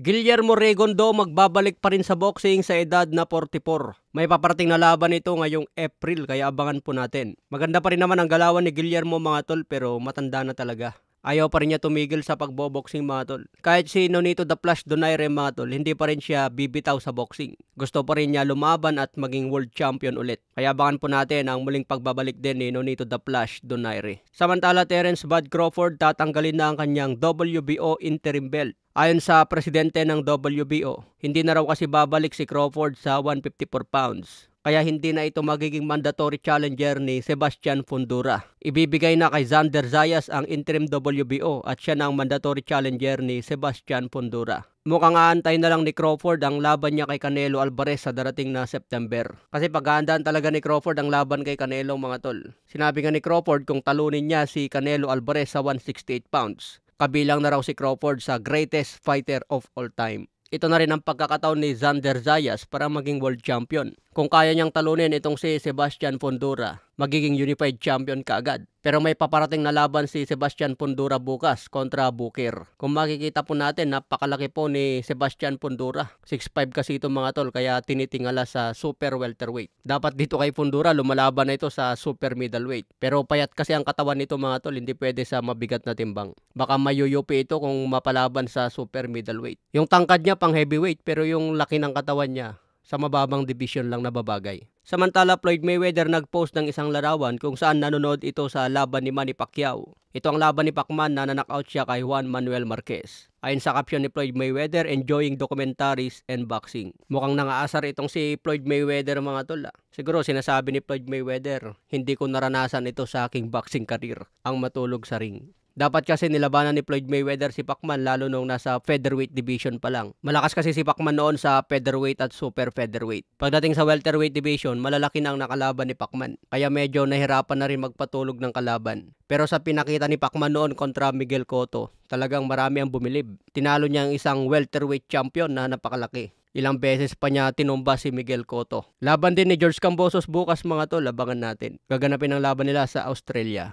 Guillermo Regondo magbabalik pa rin sa boxing sa edad na 44. May paparating na laban ito ngayong April kaya abangan po natin. Maganda pa rin naman ang galawan ni Guillermo mga tol pero matanda na talaga. Ayaw pa rin niya tumigil sa pagboboxing mga tol. Kahit si Nonito the Flash Donaire mga tol, hindi pa rin siya bibitaw sa boxing. Gusto pa rin niya lumaban at maging world champion ulit. Kaya abangan po natin ang muling pagbabalik din ni Nonito the Flash Donaire. Samantala Terence Bud Crawford tatanggalin na ang kanyang WBO interim belt. Ayon sa presidente ng WBO, hindi na raw kasi babalik si Crawford sa 154 pounds. Kaya hindi na ito magiging mandatory challenger ni Sebastian Fundora. Ibibigay na kay Xander Zayas ang interim WBO at siya na ang mandatory challenger ni Sebastian Fundora. Mukhang aantay na lang ni Crawford ang laban niya kay Canelo Alvarez sa darating na September. Kasi paghahandaan talaga ni Crawford ang laban kay Canelo mga tol. Sinabi nga ni Crawford kung talunin niya si Canelo Alvarez sa 168 pounds. Kabilang na raw si Crawford sa greatest fighter of all time. Ito na rin ang pagkakataon ni Xander Zayas para maging world champion. Kung kaya niyang talunin itong si Sebastian Fundora, magiging unified champion kaagad. Pero may paparating na laban si Sebastian Fundora bukas kontra Booker. Kung makikita po natin, napakalaki po ni Sebastian Fundora. 6'5 kasi itong mga tol, kaya tinitingala sa super welterweight. Dapat dito kay Fundora, lumalaban na ito sa super middleweight. Pero payat kasi ang katawan nito mga tol, hindi pwede sa mabigat na timbang. Baka mayuyupi ito kung mapalaban sa super middleweight. Yung tangkad niya pang heavyweight, pero yung laki ng katawan niya, sa mababang division lang nababagay. Samantala, Floyd Mayweather nag-post ng isang larawan kung saan nanonood ito sa laban ni Manny Pacquiao. Ito ang laban ni Pacman na nanockout siya kay Juan Manuel Marquez. Ayon sa caption ni Floyd Mayweather, enjoying documentaries and boxing. Mukhang nangaasar itong si Floyd Mayweather mga tol. Siguro sinasabi ni Floyd Mayweather, hindi ko naranasan ito sa aking boxing career, ang matulog sa ring. Dapat kasi nilabanan ni Floyd Mayweather si Pacman lalo nung nasa featherweight division pa lang. Malakas kasi si Pacman noon sa featherweight at super featherweight. Pagdating sa welterweight division, malalaki na ang nakalaban ni Pacman. Kaya medyo nahirapan na rin magpatulog ng kalaban. Pero sa pinakita ni Pacman noon kontra Miguel Cotto, talagang marami ang bumilib. Tinalo niya ang isang welterweight champion na napakalaki. Ilang beses pa niya tinumba si Miguel Cotto. Laban din ni George Kambosos bukas mga tol, abangan natin. Gaganapin ang laban nila sa Australia.